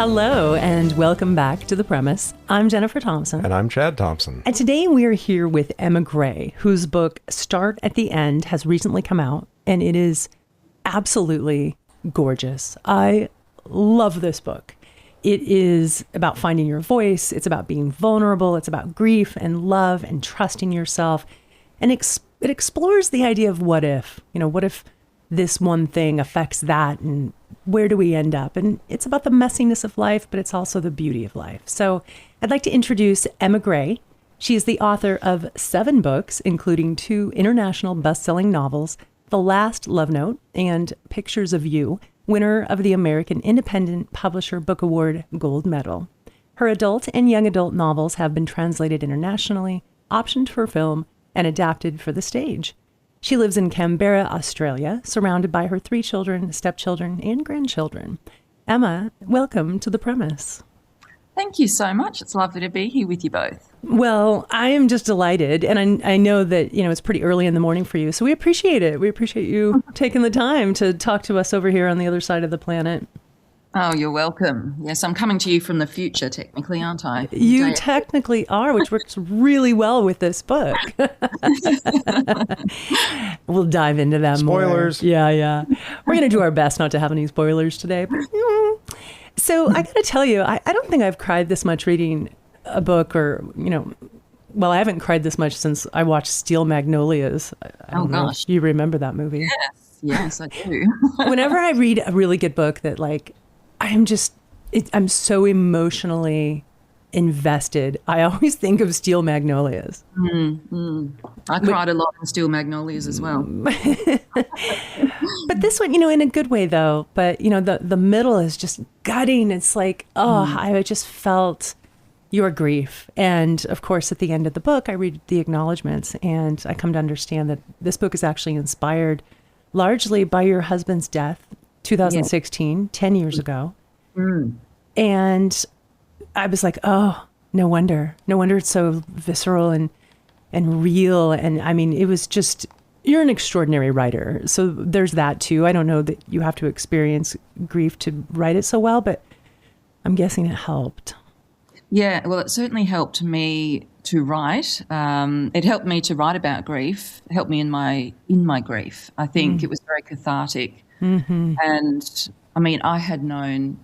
Hello, and welcome back to The Premise. I'm Jeniffer Thompson. And I'm Chad Thompson. And today we're here with Emma Gray, whose book, Start at the End, has recently come out, and it is absolutely gorgeous. I love this book. It is about finding your voice. It's about being vulnerable. It's about grief and love and trusting yourself. And it explores the idea of what if. What if this one thing affects that, and where do we end up? And it's about the messiness of life, but it's also the beauty of life. So I'd like to introduce Emma Gray. She is the author of 7 books, including 2 international best-selling novels, The Last Love Note and Pictures of You, winner of the American Independent Publisher Book Award Gold Medal. Her adult and young adult novels have been translated internationally, optioned for film, and adapted for the stage. She lives in Canberra, Australia, surrounded by her 3 children, stepchildren, and grandchildren. Emma, welcome to The Premise. Thank you so much. It's lovely to be here with you both. Well, I am just delighted, and I know that it's pretty early in the morning for you, so we appreciate it. We appreciate you taking the time to talk to us over here on the other side of the planet. Oh, you're welcome. Yes, I'm coming to you from the future, technically, aren't I? You technically are, which works really well with this book. We'll dive into them. Spoilers. More. Yeah. We're going to do our best not to have any spoilers today. But, So I got to tell you, I don't think I've cried this much reading a book well, I haven't cried this much since I watched Steel Magnolias. I don't know if you remember that movie. Yes, I do. Whenever I read a really good book that I'm so emotionally invested, I always think of Steel Magnolias. I cried a lot in Steel Magnolias as well. But this one, in a good way though, but the middle is just gutting. It's like, I just felt your grief. And of course, at the end of the book, I read the acknowledgments, and I come to understand that this book is actually inspired largely by your husband's death, 2016, 10 years ago. And I was like, oh, no wonder it's so visceral and real. And I mean, it was just, you're an extraordinary writer. So there's that too. I don't know that you have to experience grief to write it so well, but I'm guessing it helped. Yeah, well, it certainly helped me to write. It helped me to write about grief. It helped me in my grief. I think it was very cathartic. And I mean, I had known,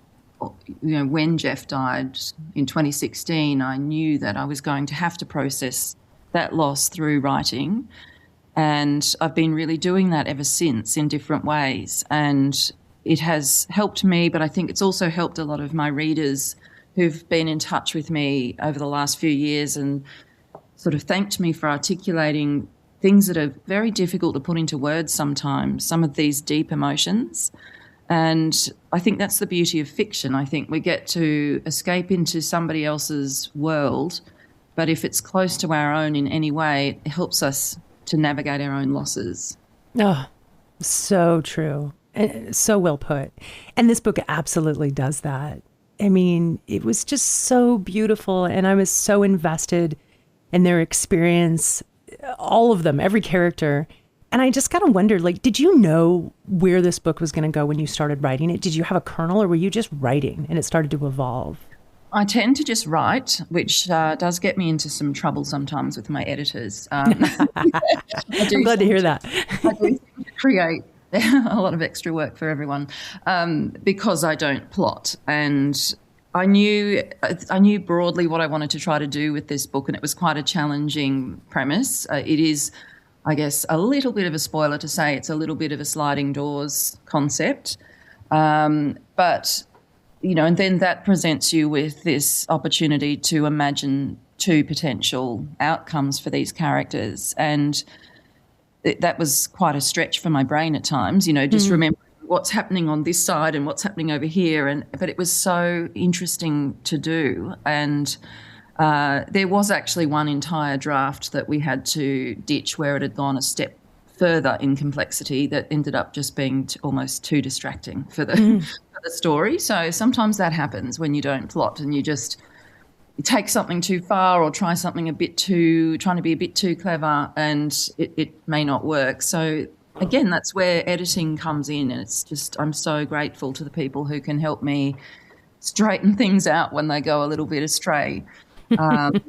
when Jeff died in 2016, I knew that I was going to have to process that loss through writing. And I've been really doing that ever since in different ways. And it has helped me, but I think it's also helped a lot of my readers who've been in touch with me over the last few years and sort of thanked me for articulating things that are very difficult to put into words sometimes, some of these deep emotions. And I think that's the beauty of fiction. I think we get to escape into somebody else's world, but if it's close to our own in any way, it helps us to navigate our own losses. Oh, so true. So well put. And this book absolutely does that. I mean, it was just so beautiful, and I was so invested in their experience, all of them, every character. And I just kind of wondered, did you know where this book was going to go when you started writing it? Did you have a kernel, or were you just writing and it started to evolve? I tend to just write, which does get me into some trouble sometimes with my editors. I'm glad to hear that. I do create a lot of extra work for everyone because I don't plot. And I knew broadly what I wanted to try to do with this book, and it was quite a challenging premise. It is, I guess, a little bit of a spoiler to say it's a little bit of a sliding doors concept. But, and then that presents you with this opportunity to imagine 2 potential outcomes for these characters. And that was quite a stretch for my brain at times, just remembering what's happening on this side and what's happening over here. But it was so interesting to do. And there was actually one entire draft that we had to ditch where it had gone a step further in complexity that ended up just being almost too distracting for the story. So sometimes that happens when you don't plot and you take something too far or trying to be a bit too clever, and it may not work. So again, that's where editing comes in, and it's just, I'm so grateful to the people who can help me straighten things out when they go a little bit astray. But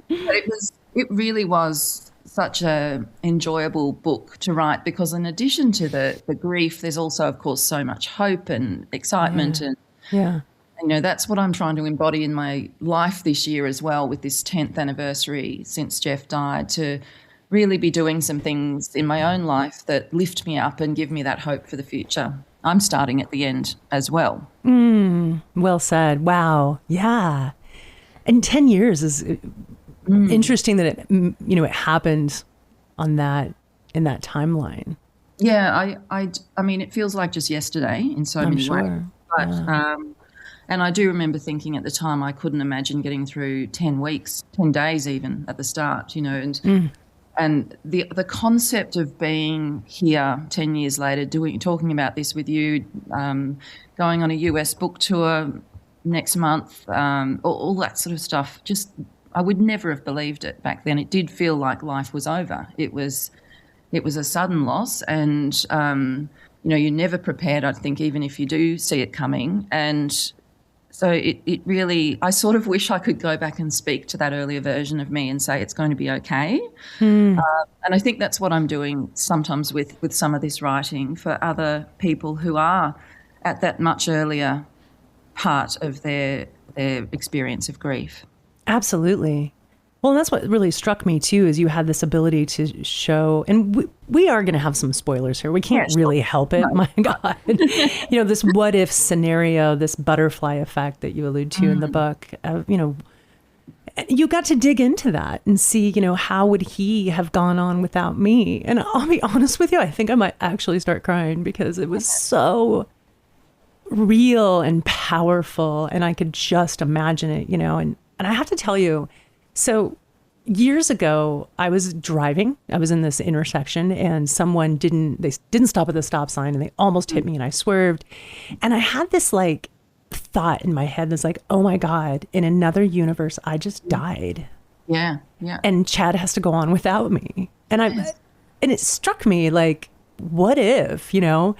it really was such a enjoyable book to write, because in addition to the grief, there's also, of course, so much hope and excitement. And, you know, that's what I'm trying to embody in my life this year as well, with this 10th anniversary since Jeff died, to really be doing some things in my own life that lift me up and give me that hope for the future. I'm starting at the end as well. Well said. Wow. Yeah. And 10 years is interesting that it, you know, it happened on that, in that timeline. Yeah. I mean, it feels like just yesterday in so many ways. But, and I do remember thinking at the time, I couldn't imagine getting through 10 weeks, 10 days even at the start, you know, and the concept of being here 10 years later, talking about this with you, going on a US book tour next month, all that sort of stuff, just I would never have believed it back then. It did feel like life was over. It was a sudden loss, and you know, you're never prepared, I think, even if you do see it coming. And so it really, I sort of wish I could go back and speak to that earlier version of me and say it's going to be okay. And I think that's what I'm doing sometimes with some of this writing for other people who are at that much earlier part of their experience of grief. Absolutely. Well, and that's what really struck me too, is you had this ability to show, and we are going to have some spoilers here. We can't really help it. No. My God. You know, this what if scenario, this butterfly effect that you allude to in the book, you know, you got to dig into that and see, you know, how would he have gone on without me? And I'll be honest with you, I think I might actually start crying, because it was so real and powerful, and I could just imagine it, you know, and I have to tell you, so years ago, I was driving. I was in this intersection, and someone didn't stop at the stop sign, and they almost hit me, and I swerved. And I had this like thought in my head that's like, oh my God, in another universe, I just died. Yeah. And Chad has to go on without me. And and it struck me like, what if, you know?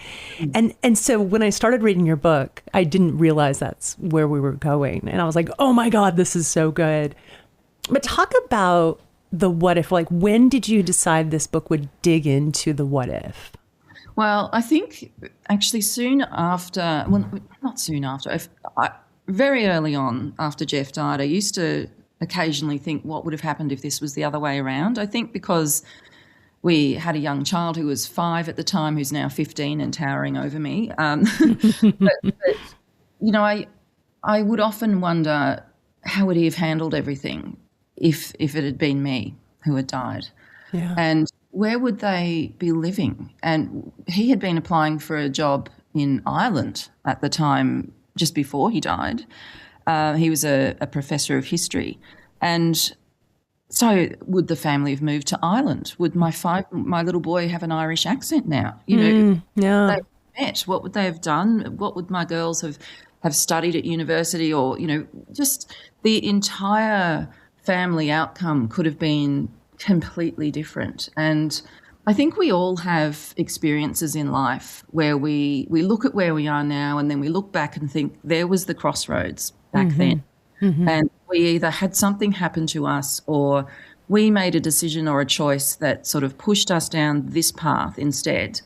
And so when I started reading your book, I didn't realize that's where we were going. And I was like, oh my God, this is so good. But talk about the what if. Like, when did you decide this book would dig into the what if? Well, I think actually soon after, well, not soon after, very early on after Jeff died, I used to occasionally think what would have happened if this was the other way around. I think because we had a young child who was 5 at the time, who's now 15 and towering over me. But, you know, I would often wonder, how would he have handled everything if it had been me who had died? Yeah. And where would they be living? And he had been applying for a job in Ireland at the time, just before he died. He was a professor of history. And so would the family have moved to Ireland? Would my little boy have an Irish accent now? You know, they met. What would they have done? What would my girls have studied at university? Or, you know, just the entire family outcome could have been completely different. And I think we all have experiences in life where we look at where we are now, and then we look back and think there was the crossroads back then. And we either had something happen to us, or we made a decision or a choice that sort of pushed us down this path instead.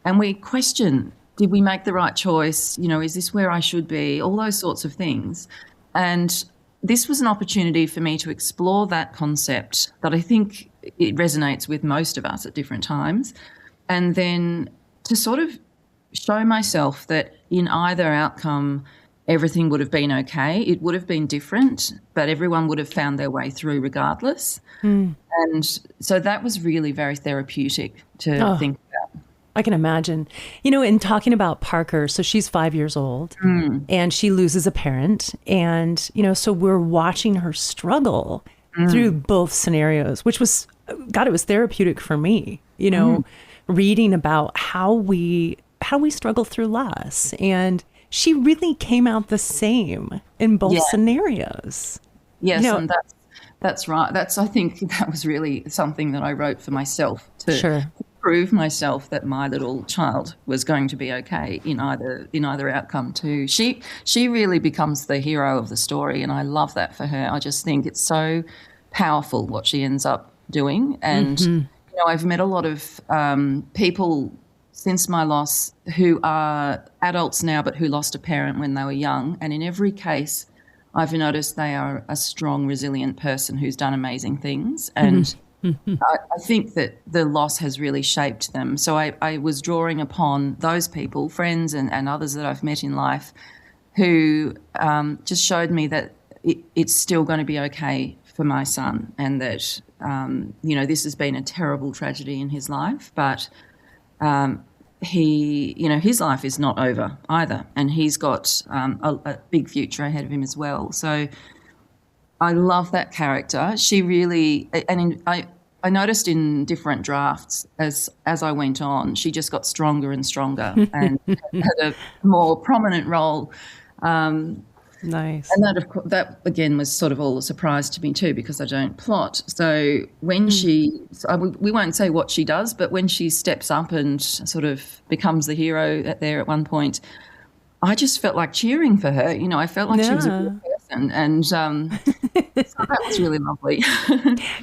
And we question, did we make the right choice? You know, is this where I should be? All those sorts of things. And this was an opportunity for me to explore that concept that I think it resonates with most of us at different times. And then to sort of show myself that in either outcome, everything would have been okay. It would have been different, but everyone would have found their way through regardless. And so that was really very therapeutic to think about. I can imagine. You know, in talking about Parker, so she's 5 years old and she loses a parent. And, you know, so we're watching her struggle through both scenarios, which was, God, it was therapeutic for me, you know, reading about how we struggle through loss. And she really came out the same in both scenarios. Yes, you know, and that's right. I think that was really something that I wrote for myself to prove myself that my little child was going to be okay in either outcome too. She really becomes the hero of the story, and I love that for her. I just think it's so powerful what she ends up doing. And I've met a lot of people since my loss who are adults now but who lost a parent when they were young, and in every case I've noticed they are a strong, resilient person who's done amazing things. And I think that the loss has really shaped them. So I was drawing upon those people, friends and others that I've met in life, who just showed me that it's still going to be okay for my son, and that, this has been a terrible tragedy in his life, but his life is not over either, and he's got a big future ahead of him as well. So I love that character. She really, I noticed in different drafts as I went on, she just got stronger and stronger and had a more prominent role. Nice. And that again was sort of all a surprise to me too, because I don't plot. So when we won't say what she does, but when she steps up and sort of becomes the hero there at one point, I just felt like cheering for her. I felt like she was a real person, and so that was really lovely.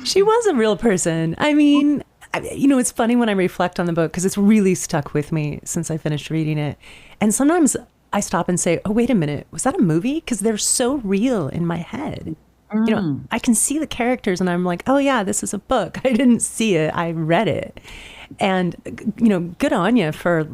She was a real person. I mean, it's funny when I reflect on the book, because it's really stuck with me since I finished reading it. And sometimes I stop and say, oh, wait a minute, was that a movie? Because they're so real in my head. I can see the characters and I'm like, oh yeah, this is a book. I didn't see it, I read it. And, good on you for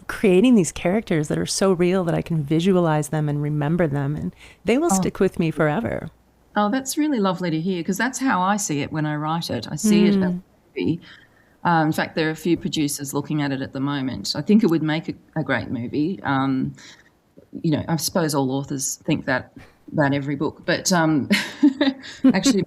creating these characters that are so real that I can visualize them and remember them, and they will stick with me forever. Oh, that's really lovely to hear, because that's how I see it when I write it. I see it as a movie. In fact, there are a few producers looking at it at the moment. I think it would make a great movie. I suppose all authors think that about every book. But actually,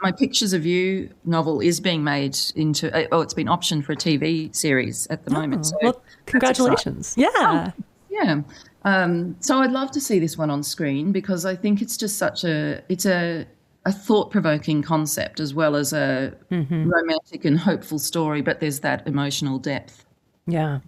my Pictures of You novel is being made into it's been optioned for a TV series at the moment. So well, congratulations. Yeah. Yeah. So I'd love to see this one on screen, because I think it's just it's a thought-provoking concept as well as a romantic and hopeful story, but there's that emotional depth. Yeah.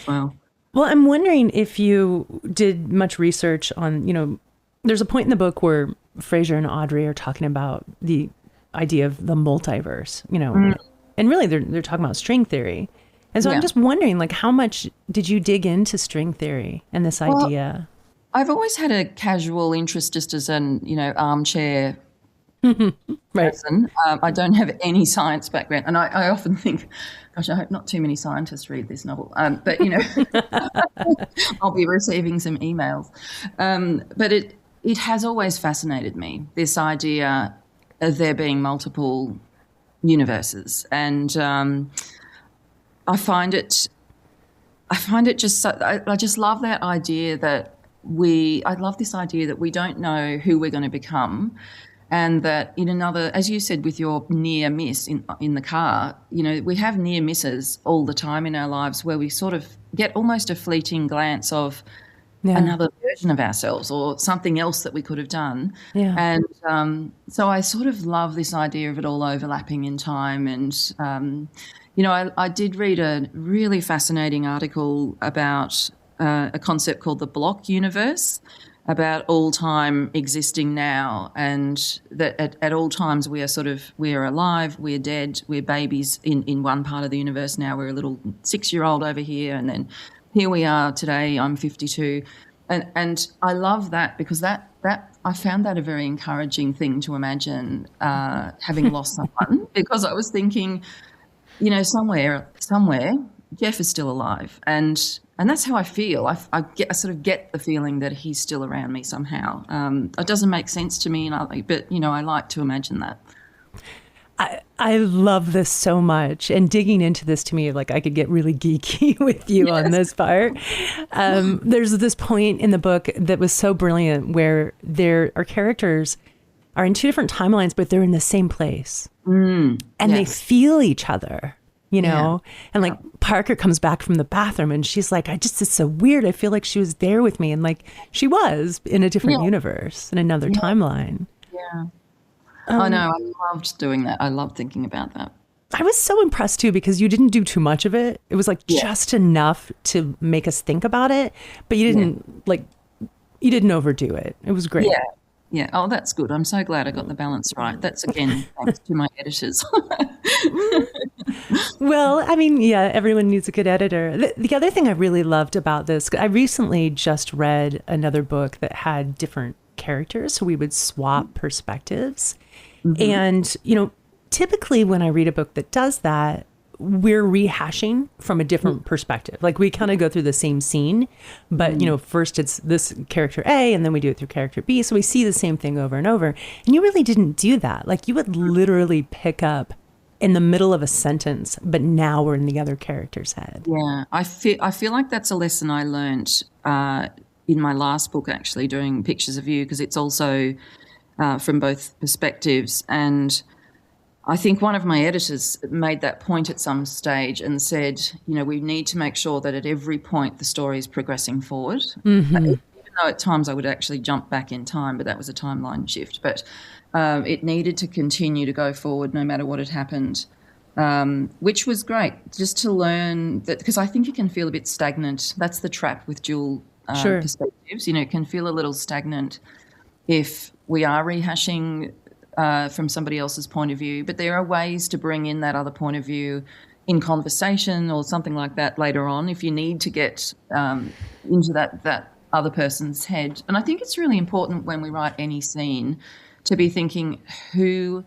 Wow. Well, I'm wondering if you did much research on, there's a point in the book where Fraser and Audrey are talking about the idea of the multiverse, and really they're talking about string theory. And so I'm just wondering, how much did you dig into string theory and this idea? I've always had a casual interest just as an, armchair person. I don't have any science background, and I often think, gosh, I hope not too many scientists read this novel. But I'll be receiving some emails. But it has always fascinated me, this idea of there being multiple universes, and I find it just so, I just love that idea that I love this idea that we don't know who we're going to become. And that in another, as you said with your near miss in the car, we have near misses all the time in our lives, where we sort of get almost a fleeting glance of another version of ourselves or something else that we could have done. Yeah. And so I sort of love this idea of it all overlapping in time. And, I did read a really fascinating article about a concept called the block universe, about all time existing now, and that at all times we are alive, we're dead, we're babies in one part of the universe now, we're a little 6-year-old over here, and then here we are today, I'm 52. And I love that, because that I found that a very encouraging thing to imagine, having lost someone, because I was thinking, somewhere Jeff is still alive, and that's how I feel. I sort of get the feeling that he's still around me somehow. It doesn't make sense to me, but I like to imagine that. I love this so much, and digging into this, to me, I could get really geeky with you on this part. There's this point in the book that was so brilliant, where our characters are in two different timelines, but they're in the same place, and they feel each other. And Parker comes back from the bathroom and she's like, it's so weird. I feel like she was there with me. And she was in a different universe, in another timeline. Yeah. I know. I loved doing that. I loved thinking about that. I was so impressed too because you didn't do too much of it. It was like just enough to make us think about it, but you didn't overdo it. It was great. Yeah. Yeah. Oh, that's good. I'm so glad I got the balance right. That's, again, thanks to my editors. Well, I mean, yeah, everyone needs a good editor. The other thing I really loved about this, I recently just read another book that had different characters, so we would swap perspectives. And, typically when I read a book that does that, we're rehashing from a different perspective. Like we kind of go through the same scene, but first it's this character A and then we do it through character B. So we see the same thing over and over. And you really didn't do that. Like you would literally pick up in the middle of a sentence, but now we're in the other character's head. Yeah, I feel like that's a lesson I learned in my last book, actually, doing Pictures of You, because it's also from both perspectives. And I think one of my editors made that point at some stage and said, we need to make sure that at every point the story is progressing forward. Even though at times I would actually jump back in time, but that was a timeline shift. But it needed to continue to go forward no matter what had happened, which was great, just to learn that, because I think it can feel a bit stagnant. That's the trap with dual perspectives. It can feel a little stagnant if we are rehashing from somebody else's point of view, but there are ways to bring in that other point of view in conversation or something like that later on if you need to get into that other person's head. And I think it's really important when we write any scene to be thinking who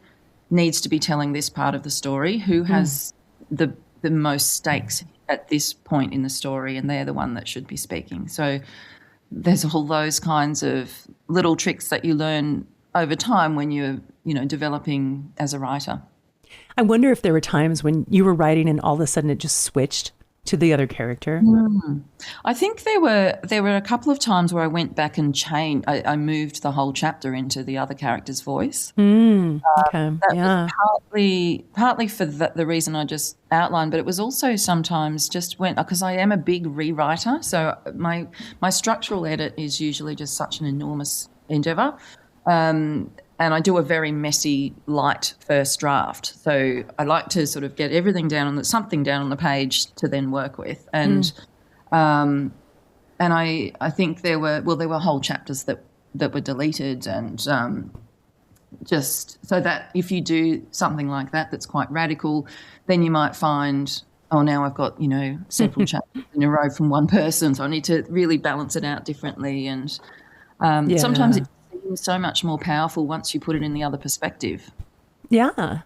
needs to be telling this part of the story, who has the most stakes at this point in the story, and they're the one that should be speaking. So there's all those kinds of little tricks that you learn over time when you're developing as a writer. I wonder if there were times when you were writing and all of a sudden it just switched to the other character. I think there were a couple of times where I went back and changed. I moved the whole chapter into the other character's voice. Okay. That was partly for the reason I just outlined, but it was also sometimes just because I am a big rewriter, so my structural edit is usually just such an enormous endeavour. And I do a very messy, light first draft. So I like to sort of get everything something down on the page to then work with. And I think there were whole chapters that were deleted, and just so that if you do something like that that's quite radical, then you might find, now I've got, several chapters in a row from one person, so I need to really balance it out differently. And sometimes it seems so much more powerful once you put it in the other perspective. Yeah.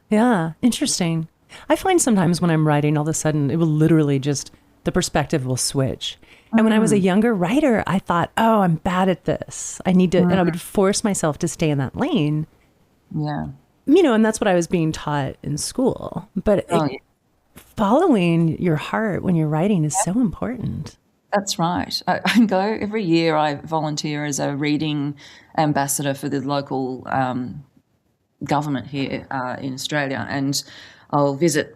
Interesting. I find sometimes when I'm writing, all of a sudden it will literally just, the perspective will switch. And when I was a younger writer, I thought, I'm bad at this. I need to, and I would force myself to stay in that lane. Yeah. And that's what I was being taught in school. But following your heart when you're writing is so important. That's right. I go every year. I volunteer as a reading ambassador for the local government here in Australia, and I'll visit.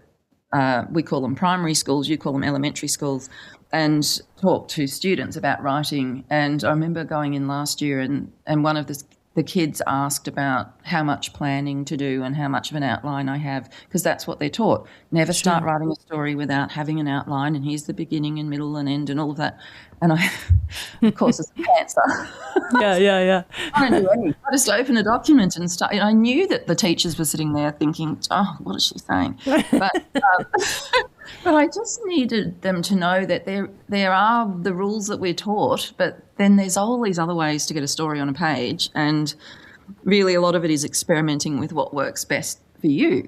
We call them primary schools. You call them elementary schools, and talk to students about writing. And I remember going in last year, and one of the kids asked about how much planning to do and how much of an outline I have, because that's what they're taught. Never start writing a story without having an outline, and here's the beginning and middle and end and all of that. And I, of course, it's a cancer. Yeah. I don't do anything. I just open a document and start. I knew that the teachers were sitting there thinking, what is she saying? But I just needed them to know that there are the rules that we're taught, but then there's all these other ways to get a story on a page, and really a lot of it is experimenting with what works best for you.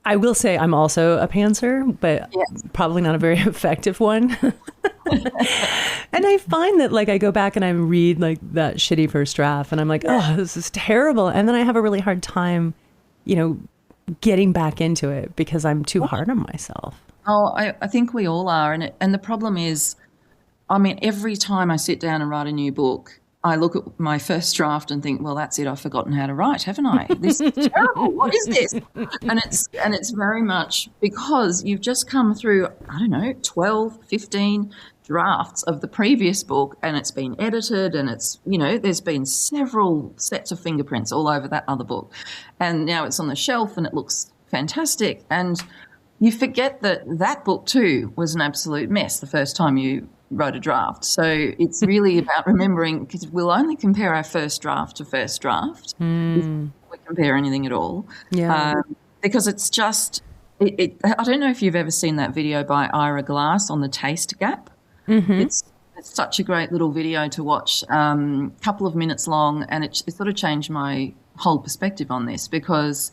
I will say I'm also a pantser, but probably not a very effective one. And I find that I go back and I read that shitty first draft and I'm like, this is terrible. And then I have a really hard time, getting back into it because I'm too hard on myself. I think we all are. And the problem is, every time I sit down and write a new book, I look at my first draft and think, well, that's it. I've forgotten how to write, haven't I? This is terrible. What is this? And it's very much because you've just come through, I don't know, 12, 15 drafts of the previous book, and it's been edited, and it's, there's been several sets of fingerprints all over that other book. And now it's on the shelf and it looks fantastic. And you forget that book too was an absolute mess the first time you wrote a draft. So it's really about remembering, because we'll only compare our first draft to first draft if we compare anything at all. Yeah. Because it's just, I don't know if you've ever seen that video by Ira Glass on the taste gap. Mm-hmm. It's such a great little video to watch, couple of minutes long, and it sort of changed my whole perspective on this, because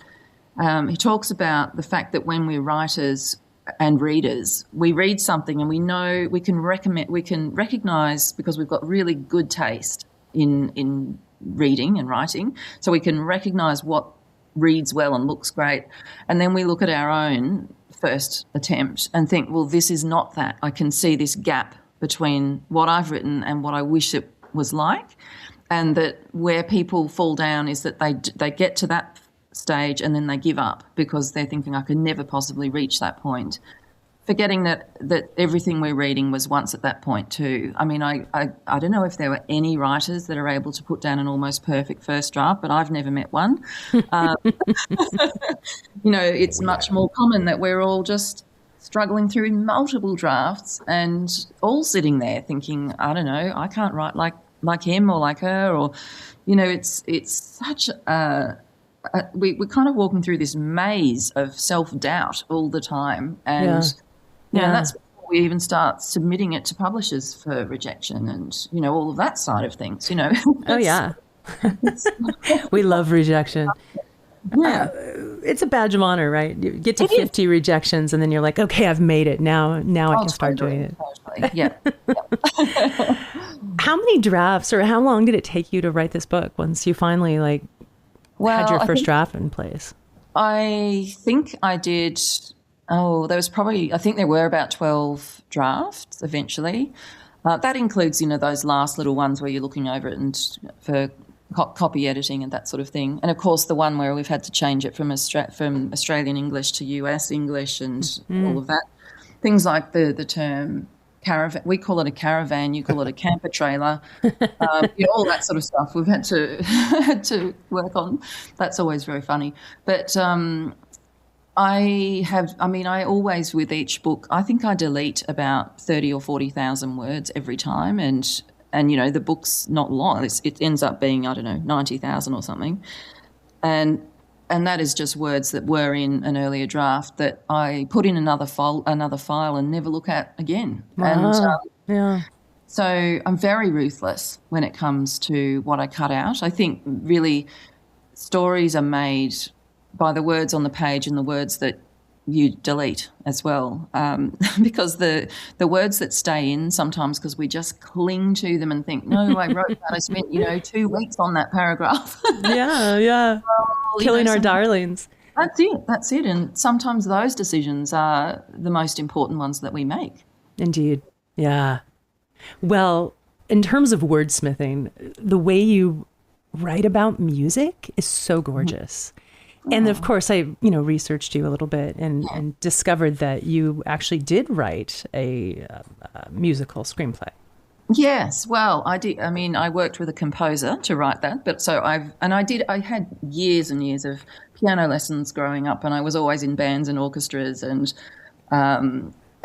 he talks about the fact that when we're writers and readers, we read something and we know we can recognize, because we've got really good taste in reading and writing, so we can recognize what reads well and looks great, and then we look at our own first attempt and think, well, this is not that. I can see this gap between what I've written and what I wish it was like, and that where people fall down is that they get to that stage and then they give up because they're thinking, I could never possibly reach that point, forgetting that everything we're reading was once at that point too. I mean, I don't know if there were any writers that are able to put down an almost perfect first draft, but I've never met one. It's much more common that we're all just struggling through multiple drafts and all sitting there thinking, I don't know, I can't write like him or like her, or, it's such we're kind of walking through this maze of self-doubt all the time. And, that's before we even start submitting it to publishers for rejection and, all of that side of things, Oh, yeah. We love rejection. Yeah. It's a badge of honor, right? You get to 50 rejections and then you're like, okay, I've made it. Now I can start doing it. Totally. Yeah. How many drafts, or how long did it take you to write this book once you finally had your first draft in place? I think I did. I think there were about 12 drafts eventually. That includes, those last little ones where you're looking over it and for copy editing and that sort of thing. And of course, the one where we've had to change it from Australian English to US English and all of that. Things like the term caravan, we call it a caravan, you call it a camper trailer, all that sort of stuff we've had to work on. That's always very funny. But I always, with each book, I think I delete about 30 or 40,000 words every time, and the book's not long. It ends up being, 90,000 or something. And that is just words that were in an earlier draft that I put in another file and never look at again. Wow. So I'm very ruthless when it comes to what I cut out. I think really stories are made by the words on the page and the words that you delete as well, because the words that stay in sometimes, because we just cling to them and think, no, I wrote that, I spent 2 weeks on that paragraph. Yeah. Killing our darlings. That's it. And sometimes those decisions are the most important ones that we make. Indeed. Yeah. Well, in terms of wordsmithing, the way you write about music is so gorgeous. And of course, I, researched you a little bit and discovered that you actually did write a musical screenplay. Yes, well, I did. I mean, I worked with a composer to write that, but I had years and years of piano lessons growing up, and I was always in bands and orchestras,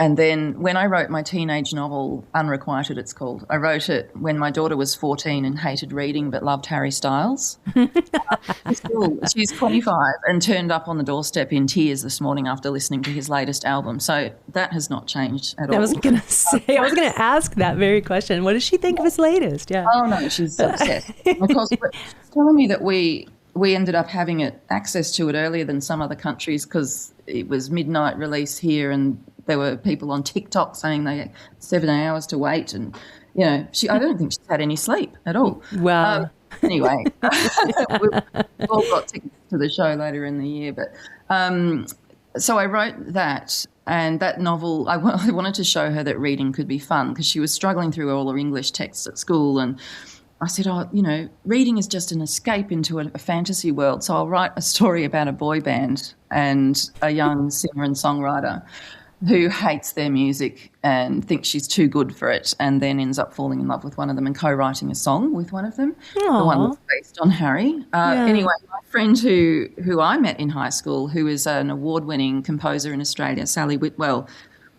and then when I wrote my teenage novel, Unrequited it's called, I wrote it when my daughter was 14 and hated reading but loved Harry Styles. She's 25 and turned up on the doorstep in tears this morning after listening to his latest album. So that has not changed at all. I was going to ask that very question. What does she think of his latest? Yeah. Oh, no, she's obsessed. Of course, she's telling me that we ended up having access to it earlier than some other countries because it was midnight release here, and there were people on TikTok saying they had 7 hours to wait, and I don't think she's had any sleep at all. Wow. Anyway, we've all got tickets to the show later in the year, but so I wrote that, and that novel, I wanted to show her that reading could be fun because she was struggling through all her English texts at school, and I said, oh, reading is just an escape into a fantasy world. So I'll write a story about a boy band and a young singer and songwriter who hates their music and thinks she's too good for it, and then ends up falling in love with one of them and co-writing a song with one of them, the one that's based on Harry. Anyway, my friend who I met in high school, who is an award-winning composer in Australia, Sally Whitwell,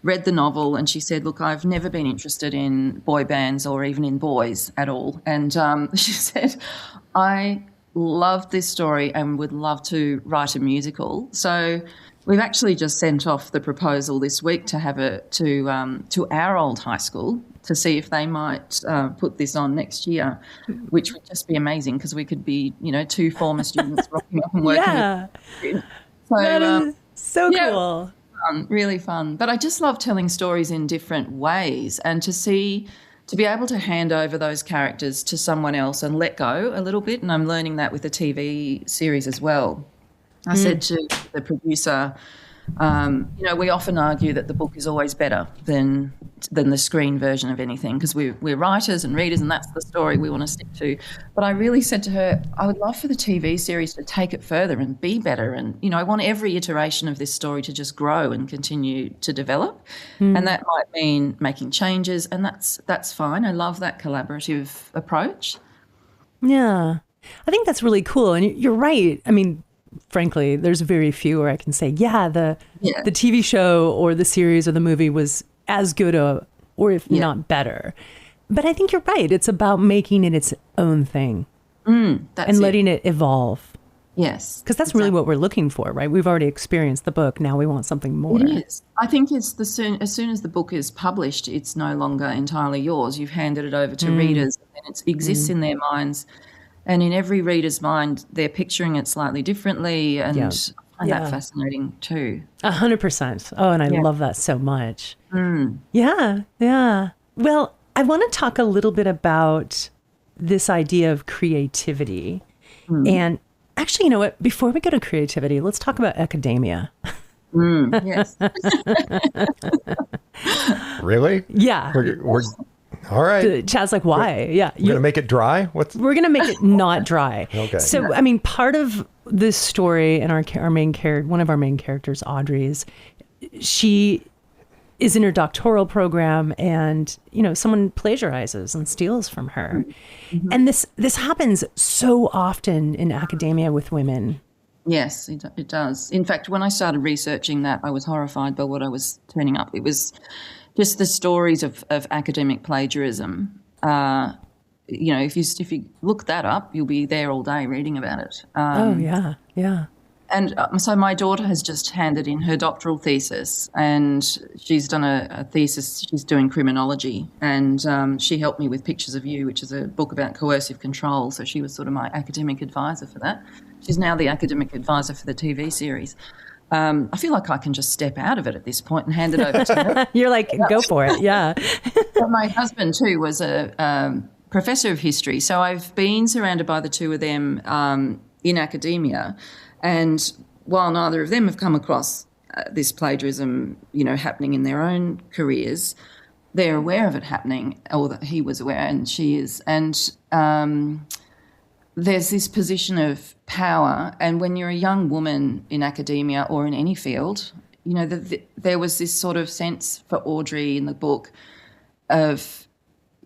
read the novel and she said, look, I've never been interested in boy bands or even in boys at all. And she said, I loved this story and would love to write a musical. So we've actually just sent off the proposal this week to have to our old high school to see if they might put this on next year, which would just be amazing because we could be, two former students rocking up and working. Yeah. So, that is so cool. Really fun. But I just love telling stories in different ways, and to be able to hand over those characters to someone else and let go a little bit. And I'm learning that with the TV series as well. I said to the producer, we often argue that the book is always better than the screen version of anything because we're writers and readers and that's the story we want to stick to. But I really said to her, I would love for the TV series to take it further and be better. And, I want every iteration of this story to just grow and continue to develop. And that might mean making changes, and that's fine. I love that collaborative approach. Yeah, I think that's really cool. And you're right. I mean, frankly, there's very few where I can say, the TV show or the series or the movie was as good or if not better. But I think you're right. It's about making it its own thing and letting it evolve. Yes. Because that's really what we're looking for, right? We've already experienced the book. Now we want something more. It is. I think it's as soon as the book is published, it's no longer entirely yours. You've handed it over to readers and it exists in their minds. And in every reader's mind, they're picturing it slightly differently, and I find that fascinating too. 100%. Oh, and I love that so much. Yeah. Well, I want to talk a little bit about this idea of creativity. And actually, you know what? Before we go to creativity, let's talk about academia. Yes. Really? Yeah. We're all right. Chad's like, why? We're going to make it dry? We're going to make it not dry. Okay. So, I mean, part of this story and our main character, one of our main characters, Audrey's, she is in her doctoral program and, someone plagiarizes and steals from her. And this happens so often in academia with women. Yes, it does. In fact, when I started researching that, I was horrified by what I was turning up. It was just the stories of academic plagiarism. If you look that up, you'll be there all day reading about it. Yeah. And so my daughter has just handed in her doctoral thesis, and she's done a thesis. She's doing criminology, and she helped me with Pictures of You, which is a book about coercive control. So she was sort of my academic advisor for that. She's now the academic advisor for the TV series. I feel like I can just step out of it at this point and hand it over to her. You're like, go for it. Yeah. But my husband, too, was a professor of history. So I've been surrounded by the two of them in academia. And while neither of them have come across this plagiarism, happening in their own careers, they're aware of it happening, or that he was aware and she is. And there's this position of power, and when you're a young woman in academia or in any field, there was this sort of sense for Audrey in the book of,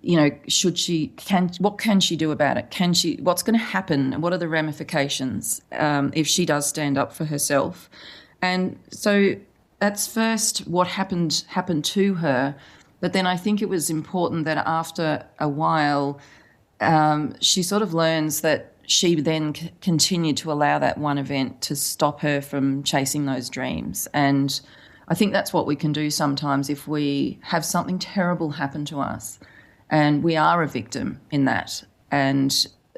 what can she do about it? What's going to happen? What are the ramifications if she does stand up for herself? And so that's first what happened to her, but then I think it was important that after a while, she sort of learns that she then continued to allow that one event to stop her from chasing those dreams. And I think that's what we can do sometimes if we have something terrible happen to us and we are a victim in that. And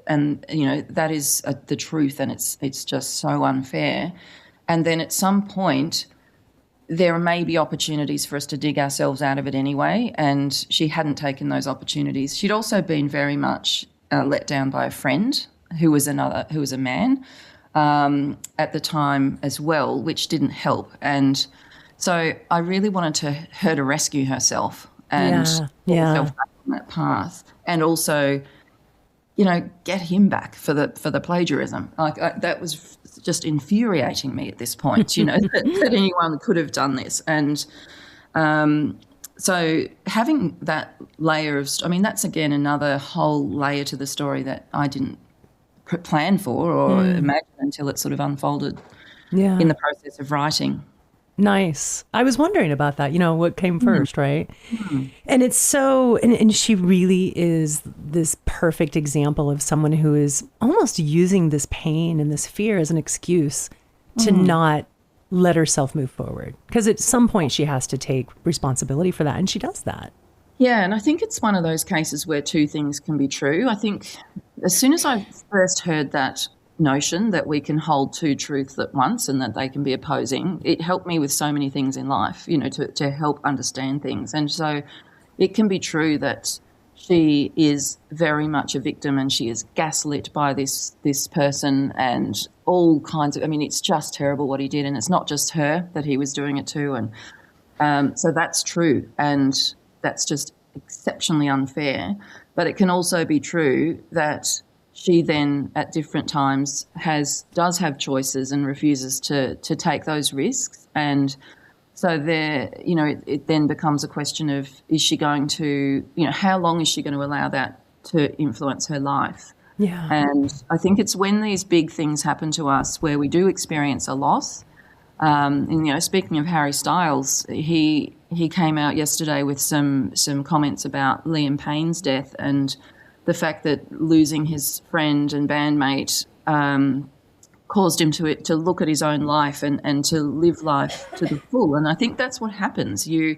that is the truth, and it's just so unfair. And then at some point, there may be opportunities for us to dig ourselves out of it anyway, and she hadn't taken those opportunities. She'd also been very much let down by a friend who was a man at the time as well, which didn't help. And so I really wanted her to rescue herself and put herself back on that path, and also get him back for the plagiarism. That was just infuriating me at this point, that anyone could have done this. And so having that layer of, that's again another whole layer to the story that I didn't plan for or imagine until it sort of unfolded in the process of writing. Nice. I was wondering about that, what came first, right? And it's so, and she really is this perfect example of someone who is almost using this pain and this fear as an excuse to not let herself move forward. Because at some point she has to take responsibility for that, and she does that. Yeah, and I think it's one of those cases where two things can be true. I think as soon as I first heard that notion that we can hold two truths at once and that they can be opposing, it helped me with so many things in life, to help understand things. And so it can be true that she is very much a victim and she is gaslit by this person and all kinds of, it's just terrible what he did, and it's not just her that he was doing it to. And so that's true, and that's just exceptionally unfair. But it can also be true that she then at different times does have choices and refuses to take those risks. And so there, it then becomes a question of, is she going to, how long is she going to allow that to influence her life? Yeah. And I think it's when these big things happen to us where we do experience a loss. And, speaking of Harry Styles, he came out yesterday with some comments about Liam Payne's death and the fact that losing his friend and bandmate caused him to look at his own life and to live life to the full. And I think that's what happens. You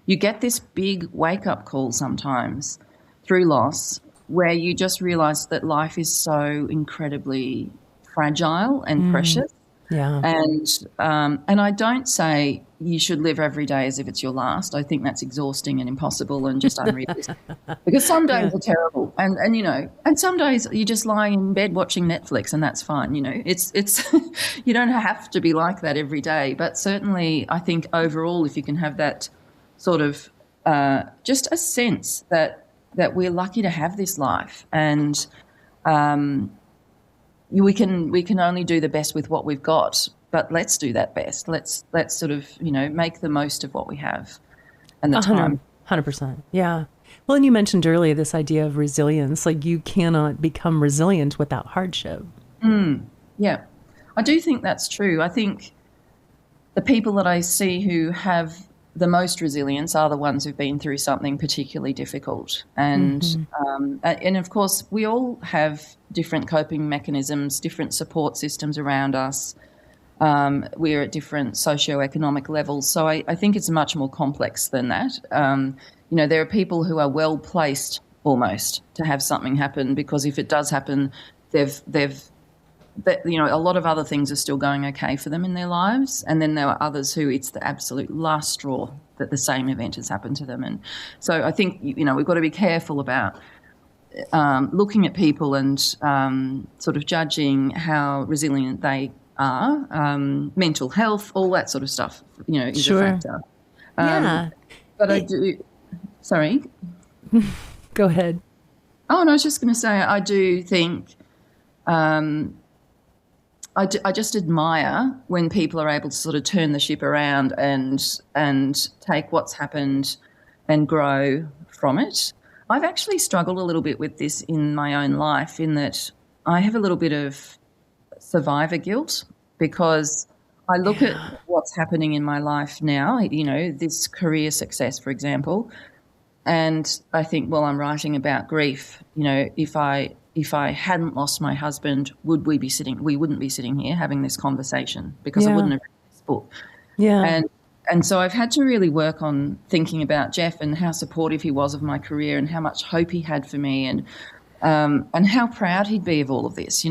get this big wake-up call sometimes through loss where you just realise that life is so incredibly fragile and precious. Yeah. And I don't say you should live every day as if it's your last. I think that's exhausting and impossible and just unrealistic. Because some days are terrible, and some days you're just lying in bed watching Netflix, and that's fine. It's you don't have to be like that every day. But certainly, I think overall, if you can have that sort of just a sense that we're lucky to have this life, and we can only do the best with what we've got, but let's do that best. Let's sort of, make the most of what we have and the time. 100%. Yeah. Well, and you mentioned earlier this idea of resilience, like you cannot become resilient without hardship. Yeah. I do think that's true. I think the people that I see who have the most resilience are the ones who've been through something particularly difficult. And and of course, we all have different coping mechanisms, different support systems around us. We're at different socioeconomic levels. So I think it's much more complex than that. There are people who are well placed almost to have something happen because if it does happen, a lot of other things are still going okay for them in their lives. And then there are others who it's the absolute last straw that the same event has happened to them. And so I think, we've got to be careful about looking at people and sort of judging how resilient they are. Mental health, all that sort of stuff, is a factor. Yeah. But I do, sorry. Go ahead. Oh, no, I was just going to say, I do think I just admire when people are able to sort of turn the ship around and take what's happened and grow from it. I've actually struggled a little bit with this in my own life in that I have a little bit of survivor guilt because I look at what's happening in my life now, this career success, for example, and I think, well, I'm writing about grief. If I hadn't lost my husband, we wouldn't be sitting here having this conversation because I wouldn't have written this book. Yeah. And so I've had to really work on thinking about Jeff and how supportive he was of my career and how much hope he had for me and how proud he'd be of all of this.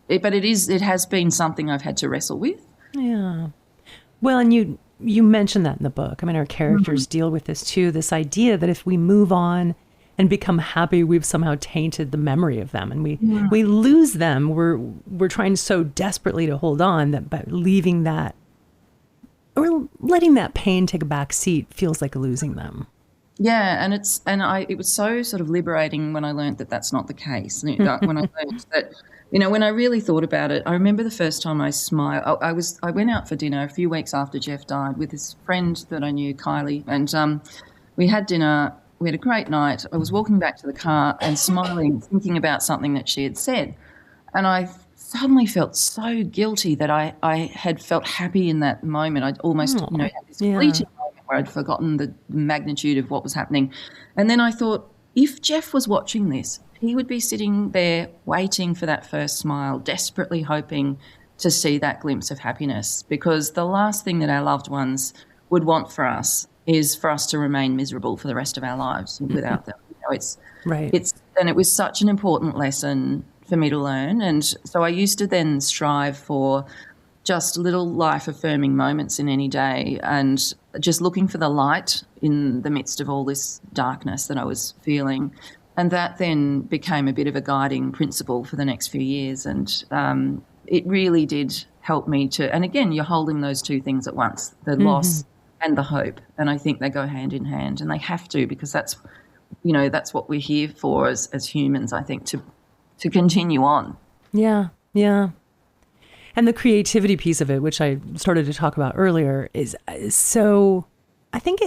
But it has been something I've had to wrestle with. Yeah. Well, and you mentioned that in the book. Our characters deal with this too, this idea that if we move on and become happy, we've somehow tainted the memory of them and we lose them. We're trying so desperately to hold on that by leaving that or letting that pain take a back seat feels like losing them. Yeah, it was so sort of liberating when I learned that that's not the case. When I learned that, when I really thought about it, I remember the first time I smiled. I went out for dinner a few weeks after Jeff died with this friend that I knew, Kylie, and we had dinner. We had a great night. I was walking back to the car and smiling, thinking about something that she had said, and I suddenly felt so guilty that I had felt happy in that moment. I'd almost, had this fleeting moment where I'd forgotten the magnitude of what was happening. And then I thought, if Jeff was watching this, he would be sitting there waiting for that first smile, desperately hoping to see that glimpse of happiness, because the last thing that our loved ones would want for us is for us to remain miserable for the rest of our lives without them. And it was such an important lesson for me to learn. And so I used to then strive for just little life-affirming moments in any day and just looking for the light in the midst of all this darkness that I was feeling. And that then became a bit of a guiding principle for the next few years. And it really did help me to, and again, you're holding those two things at once, the loss and the hope. And I think they go hand in hand, and they have to, because that's what we're here for as humans, I think, to continue on. Yeah. And the creativity piece of it, which I started to talk about earlier, is so, I think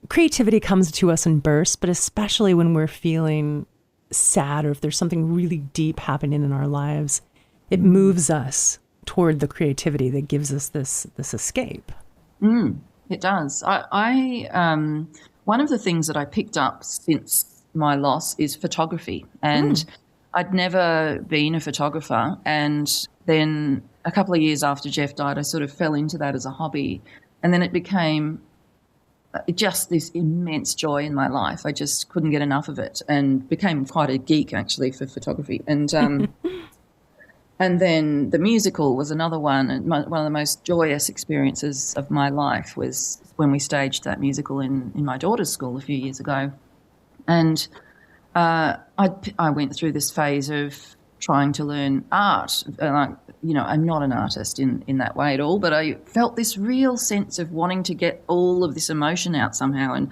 creativity comes to us in bursts, but especially when we're feeling sad or if there's something really deep happening in our lives, it moves us toward the creativity that gives us this escape. It does. I one of the things that I picked up since my loss is photography, and I'd never been a photographer. And then a couple of years after Jeff died, I sort of fell into that as a hobby, and then it became just this immense joy in my life. I just couldn't get enough of it, and became quite a geek actually for photography. And and then the musical was another one. And one of the most joyous experiences of my life was when we staged that musical in my daughter's school a few years ago. And I went through this phase of trying to learn art. I'm not an artist in that way at all, but I felt this real sense of wanting to get all of this emotion out somehow.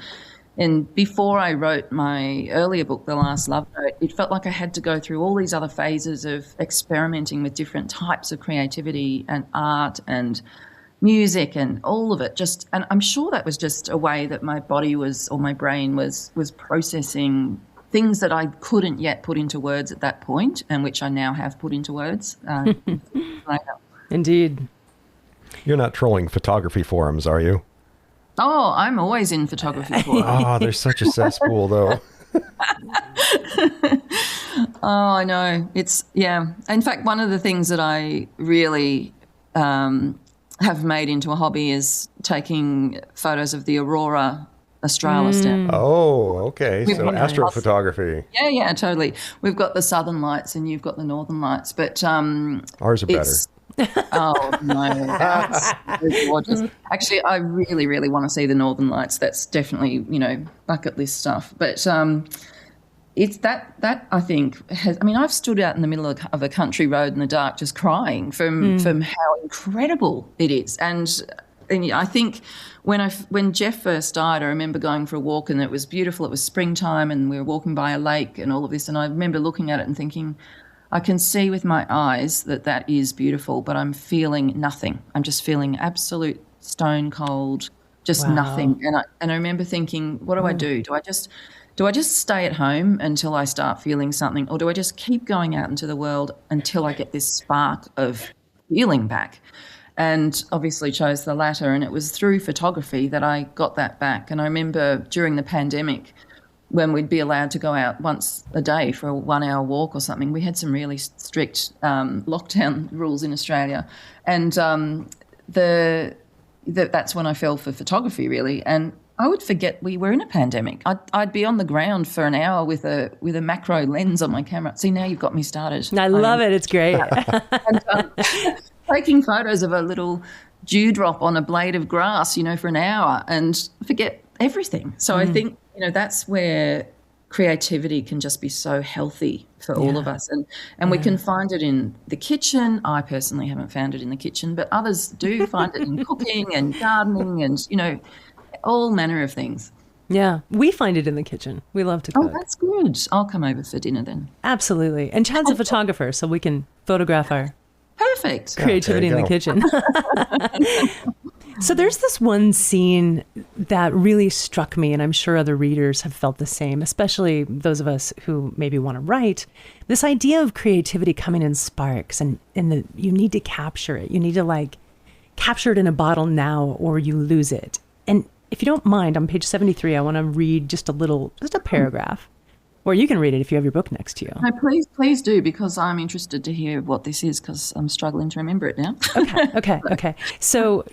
And before I wrote my earlier book, The Last Love Note, it felt like I had to go through all these other phases of experimenting with different types of creativity and art and music and all of it. And I'm sure that was just a way that my body my brain was processing things that I couldn't yet put into words at that point, and which I now have put into words. Indeed. You're not trolling photography forums, are you? Oh, I'm always in photography forums. Oh, there's such a cesspool, though. Oh, I know. In fact, one of the things that I really have made into a hobby is taking photos of the Aurora Australis. Oh, okay. So astrophotography. Yeah, totally. We've got the southern lights and you've got the northern lights, but ours are better. Oh, no. That's so gorgeous. Actually, I really, really want to see the northern lights. That's definitely, bucket list stuff. But it's that I think I've stood out in the middle of a country road in the dark just crying from how incredible it is. And I think when Jeff first died, I remember going for a walk and it was beautiful. It was springtime and we were walking by a lake and all of this. And I remember looking at it and thinking, I can see with my eyes that is beautiful, but I'm feeling nothing. I'm just feeling absolute stone cold, just nothing. And I remember thinking, what do I do? Do I just stay at home until I start feeling something, or do I just keep going out into the world until I get this spark of feeling back? And obviously chose the latter, and it was through photography that I got that back. And I remember during the pandemic, when we'd be allowed to go out once a day for a 1 hour walk or something, we had some really strict lockdown rules in Australia. And that's when I fell for photography, really. And I would forget we were in a pandemic. I'd be on the ground for an hour with a macro lens on my camera. See, now you've got me started. I love it. It's great. And, taking photos of a little dewdrop on a blade of grass, for an hour and forget everything. So I think, that's where creativity can just be so healthy for all of us. And we can find it in the kitchen. I personally haven't found it in the kitchen, but others do find it in cooking and gardening and, all manner of things. Yeah. We find it in the kitchen. We love to Oh, cook. that's good. I'll come over for dinner then. Absolutely. And Chad's a photographer, so we can photograph our Perfect. creativity in the go. kitchen. So there's this one scene that really struck me, and I'm sure other readers have felt the same, especially those of us who maybe want to write. This idea of creativity coming in sparks, and you need to capture it. You need to like capture it in a bottle now, or you lose it. And if you don't mind, on page 73, I want to read just a paragraph. Or you can read it if you have your book next to you. No, please do, because I'm interested to hear what this is, because I'm struggling to remember it now. Okay. So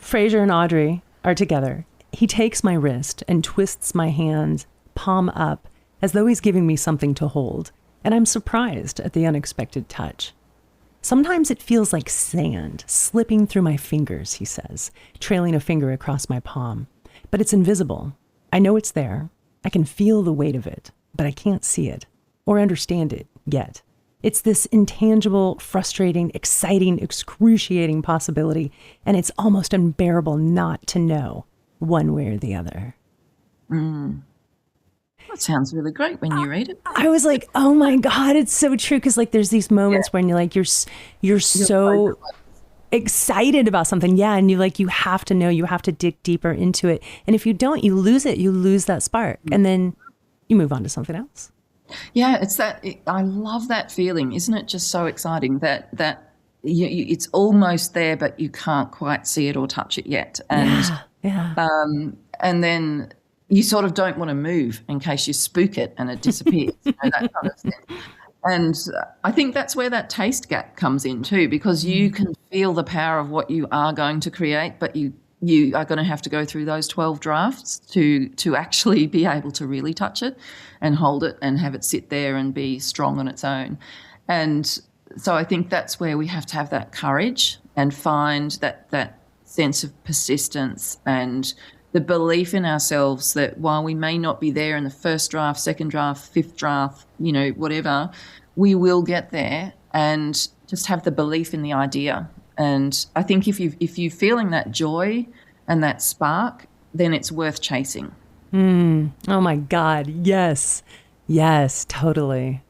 Fraser and Audrey are together. He takes my wrist and twists my hand, palm up, as though he's giving me something to hold. And I'm surprised at the unexpected touch. Sometimes it feels like sand slipping through my fingers, he says, trailing a finger across my palm. But it's invisible. I know it's there. I can feel the weight of it, but I can't see it or understand it yet. It's this intangible, frustrating, exciting, excruciating possibility, and it's almost unbearable not to know one way or the other. That sounds really great when you read it. I was like, oh my God, it's so true. Because like there's these moments when you're like, you're so excited about something. Yeah. And you have to know, you have to dig deeper into it. And if you don't, you lose it. You lose that spark. And then you move on to something else. Yeah, I love that feeling. Isn't it just so exciting that it's almost there, but you can't quite see it or touch it yet. And and then you sort of don't want to move in case you spook it and it disappears, that kind of thing. And I think that's where that taste gap comes in too, because you can feel the power of what you are going to create, but you are going to have to go through those 12 drafts to actually be able to really touch it and hold it and have it sit there and be strong on its own. And so I think that's where we have to have that courage and find that sense of persistence and the belief in ourselves that while we may not be there in the first draft, second draft, fifth draft, whatever, we will get there, and just have the belief in the idea. And I think if you're feeling that joy and that spark, then it's worth chasing. Oh my God. Yes, totally.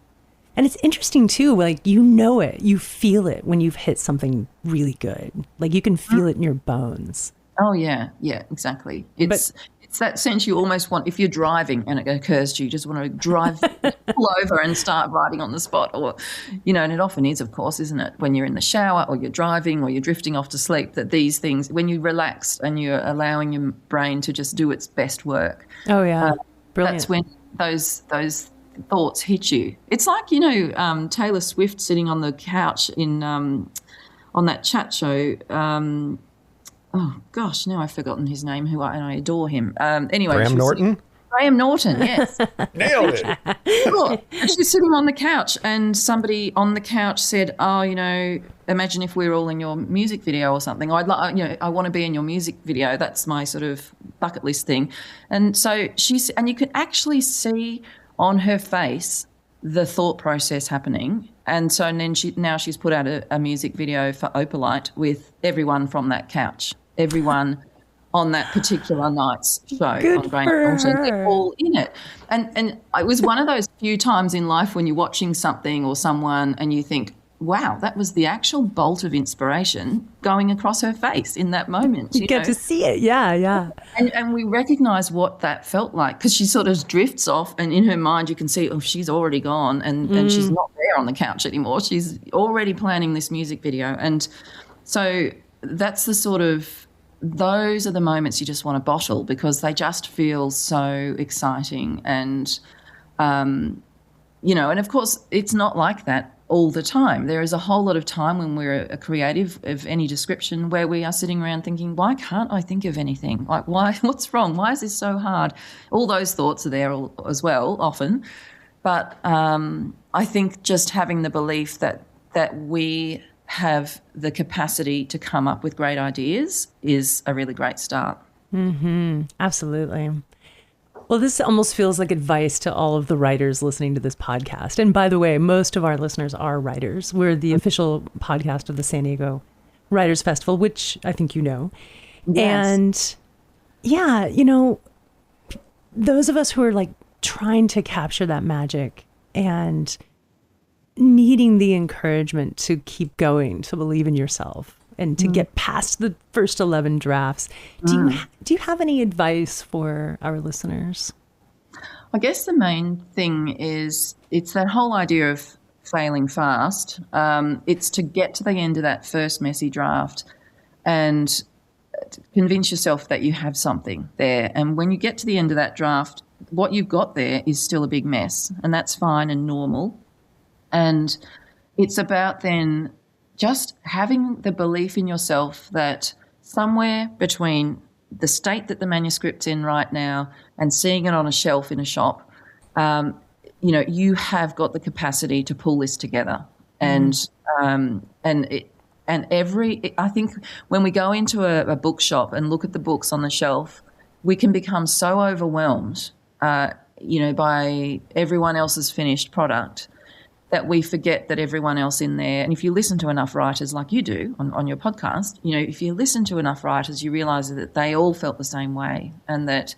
And it's interesting too, like, it, you feel it when you've hit something really good. Like you can feel it in your bones. Oh yeah, exactly. It's that sense you almost want, if you're driving and it occurs to you, just want to drive, pull over and start writing on the spot, or, and it often is, of course, isn't it? When you're in the shower or you're driving or you're drifting off to sleep, that these things, when you relax and you're allowing your brain to just do its best work. Oh yeah, brilliant. That's when those thoughts hit you. It's like, Taylor Swift sitting on the couch on that chat show. Oh gosh, now I've forgotten his name. And I adore him. Anyway, Graham Norton. Graham Norton, yes. Nailed it. Sure. And she's sitting on the couch, and somebody on the couch said, "Oh, imagine if we were all in your music video or something. Or I want to be in your music video. That's my sort of bucket list thing." And so and you can actually see on her face the thought process happening. And so then she's put out a music video for Opalite with everyone from that couch, everyone on that particular night's show. Good on Graham for Norton. her. They're all in it. And it was one of those few times in life when you're watching something or someone and you think, wow, that was the actual bolt of inspiration going across her face in that moment. You get to see it. Yeah. And we recognise what that felt like, because she sort of drifts off, and in her mind you can see, oh, she's already gone, and she's not there on the couch anymore. She's already planning this music video. And so that's those are the moments you just want to bottle, because they just feel so exciting. And, and of course it's not like that all the time. There is a whole lot of time when we're a creative of any description where we are sitting around thinking, why can't I think of anything? Like, what's wrong? Why is this so hard? All those thoughts are there as well, often. But I think just having the belief that we have the capacity to come up with great ideas is a really great start. Mm-hmm. Absolutely. Well, this almost feels like advice to all of the writers listening to this podcast. And by the way, most of our listeners are writers. We're the official podcast of the San Diego Writers Festival, which I think you know. Yes. And yeah, those of us who are like trying to capture that magic and needing the encouragement to keep going, to believe in yourself and to get past the first 11 drafts. Do you have any advice for our listeners? I guess the main thing is it's that whole idea of failing fast. It's to get to the end of that first messy draft and convince yourself that you have something there. And when you get to the end of that draft, what you've got there is still a big mess, and that's fine and normal. And it's about then just having the belief in yourself that somewhere between the state that the manuscript's in right now and seeing it on a shelf in a shop, you have got the capacity to pull this together. I think when we go into a bookshop and look at the books on the shelf, we can become so overwhelmed, by everyone else's finished product that we forget that everyone else in there, and if you listen to enough writers like you do on your podcast, if you listen to enough writers, you realise that they all felt the same way, and that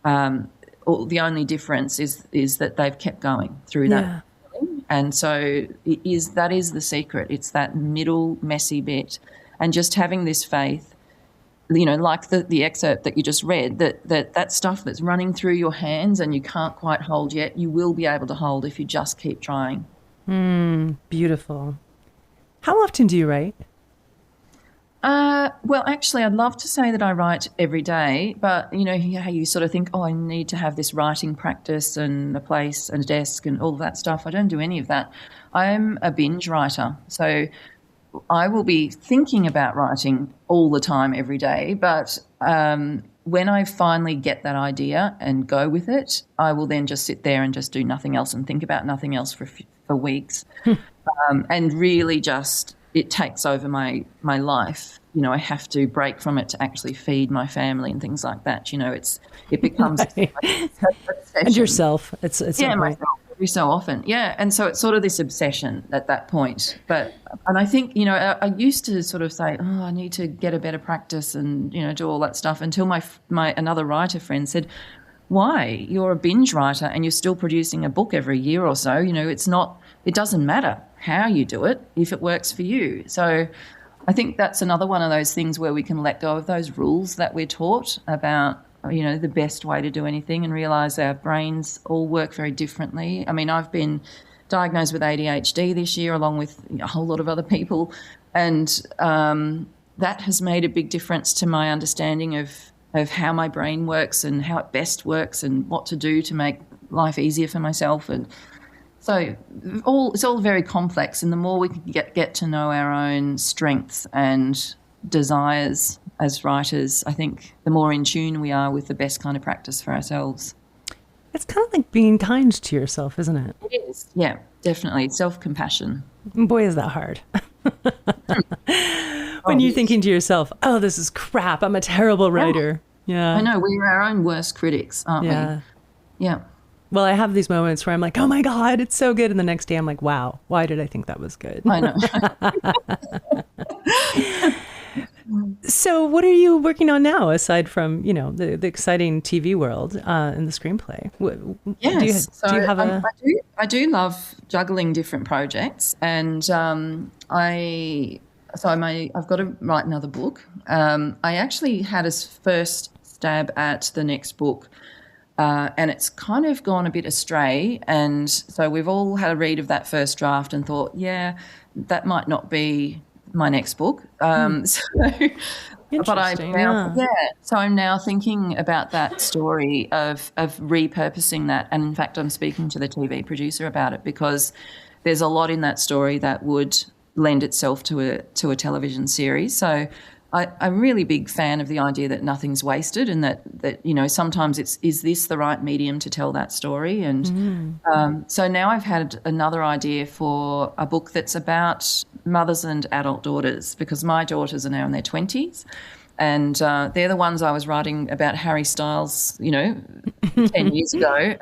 the only difference is that they've kept going through that. And so that is the secret. It's that middle messy bit, and just having this faith, like the excerpt that you just read, that stuff that's running through your hands and you can't quite hold yet, you will be able to hold if you just keep trying. Beautiful. How often do you write? Well, actually, I'd love to say that I write every day, but, how you sort of think, I need to have this writing practice and a place and a desk and all of that stuff. I don't do any of that. I'm a binge writer, so I will be thinking about writing all the time every day, but when I finally get that idea and go with it, I will then just sit there and just do nothing else and think about nothing else for weeks, and really just it takes over my life. I have to break from it to actually feed my family and things like that. It becomes and yourself. It's myself every so often. Yeah, and so it's sort of this obsession at that point. And I think I used to sort of say, I need to get a better practice and do all that stuff until my another writer friend said, why? You're a binge writer and you're still producing a book every year or so. It doesn't matter how you do it if it works for you. So I think that's another one of those things where we can let go of those rules that we're taught about, the best way to do anything, and realise our brains all work very differently. I mean, I've been diagnosed with ADHD this year along with a whole lot of other people, and that has made a big difference to my understanding of how my brain works and how it best works and what to do to make life easier for myself. And so it's all very complex, and the more we can get to know our own strengths and desires as writers, I think the more in tune we are with the best kind of practice for ourselves. It's kind of like being kind to yourself, isn't it? It is, yeah, definitely. Self-compassion. Boy, is that hard. When you're thinking to yourself, this is crap, I'm a terrible writer. Yeah. I know, we're our own worst critics, aren't we? Yeah. Well, I have these moments where I'm like, oh my God, it's so good. And the next day I'm like, wow, why did I think that was good? I know. So what are you working on now aside from, the exciting TV world and the screenplay? Yes. Do you have I do love juggling different projects, and I've got to write another book. I actually had a first stab at the next book, and it's kind of gone a bit astray. And so we've all had a read of that first draft and thought, that might not be my next book. But I'm now thinking about that story of repurposing that. And in fact, I'm speaking to the TV producer about it, because there's a lot in that story that would lend itself to a television series. So I'm a really big fan of the idea that nothing's wasted, and that sometimes is this the right medium to tell that story? And so now I've had another idea for a book that's about mothers and adult daughters, because my daughters are now in their 20s, and they're the ones I was writing about Harry Styles, 10 years ago,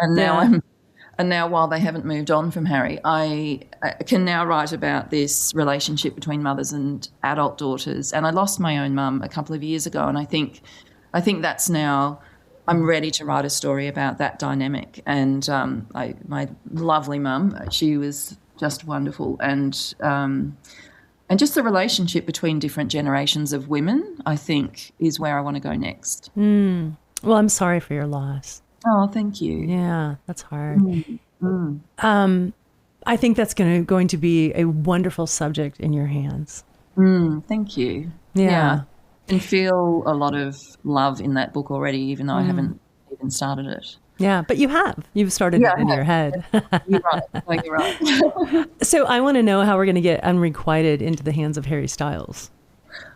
and now while they haven't moved on from Harry, I can now write about this relationship between mothers and adult daughters. And I lost my own mum a couple of years ago, and I think that's now I'm ready to write a story about that dynamic. And my lovely mum, she was just wonderful. And just the relationship between different generations of women, I think, is where I want to go next. Well, I'm sorry for your loss. Oh, thank you. Yeah, that's hard. I think that's going to be a wonderful subject in your hands. Thank you. Yeah. And feel a lot of love in that book already, even though I haven't even started it. Yeah, but you have. You've started it in your head. You're right. No, you're right. So I want to know how we're going to get Unrequited into the hands of Harry Styles.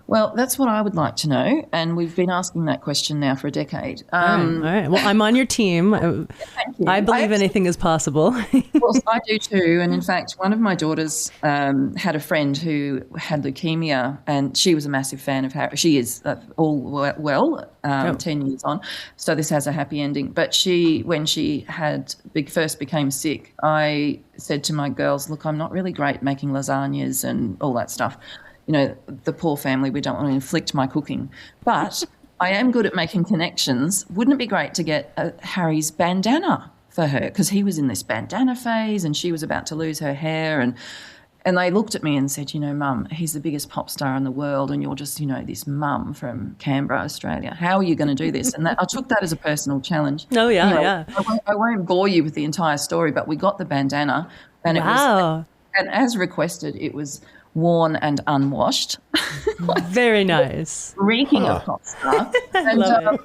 Well, that's what I would like to know, and we've been asking that question now for a decade. All right. Well, I'm on your team. Thank you. I believe anything is possible. Well, I do too. And in fact, one of my daughters had a friend who had leukemia, and she was a massive fan of Harry. She is all well, 10 years on. So this has a happy ending. But when she first became sick, I said to my girls, look, I'm not really great making lasagnas and all that stuff. You know, the poor family, we don't want to inflict my cooking. But I am good at making connections. Wouldn't it be great to get Harry's bandana for her? Because he was in this bandana phase and she was about to lose her hair. And they looked at me and said, you know, Mum, he's the biggest pop star in the world and you're just, you know, this mum from Canberra, Australia. How are you going to do this? And I took that as a personal challenge. Oh, yeah, anyway, yeah. I won't bore you with the entire story, but we got the bandana. And and as requested, it was worn and unwashed. Very nice. Reeking of pop star. And, and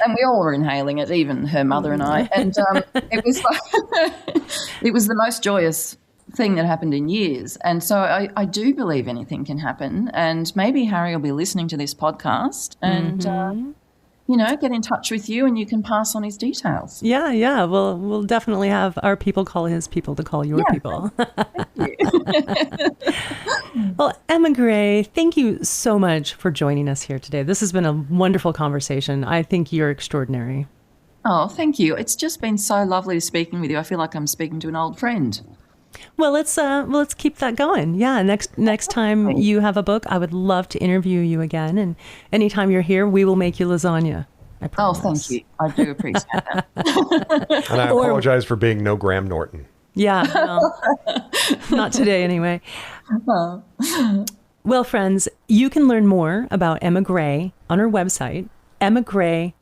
we all were inhaling it, even her mother and I. And it was it was the most joyous thing that happened in years. And so I do believe anything can happen. And maybe Harry will be listening to this podcast and you know, get in touch with you and you can pass on his details. Yeah. We'll definitely have our people call his people to call your people. Thank you. Well, Emma Gray, thank you so much for joining us here today. This has been a wonderful conversation. I think you're extraordinary. Oh, thank you. It's just been so lovely speaking with you. I feel like I'm speaking to an old friend. Well, let's keep that going. Yeah, next time you have a book, I would love to interview you again. And anytime you're here, we will make you lasagna. I promise. Oh, thank you. I do appreciate that. And I apologize for being no Graham Norton. Yeah, well, not today anyway. Well, friends, you can learn more about Emma Gray on her website, emmagray.au.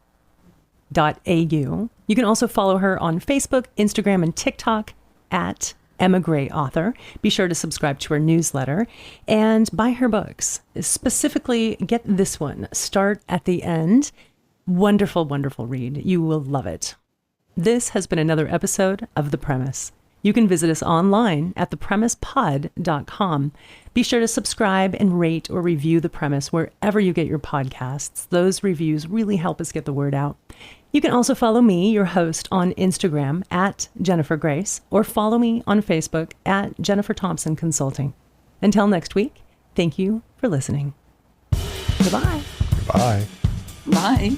You can also follow her on Facebook, Instagram, and TikTok at Emma Gray Author. Be sure to subscribe to her newsletter and buy her books. Specifically, get this one, Start at the End. Wonderful, wonderful read. You will love it. This has been another episode of The Premise. You can visit us online at thepremisepod.com. Be sure to subscribe and rate or review The Premise wherever you get your podcasts. Those reviews really help us get the word out. You can also follow me, your host, on Instagram at Jennifer Grace, or follow me on Facebook at Jeniffer Thompson Consulting. Until next week, thank you for listening. Goodbye. Bye. Bye.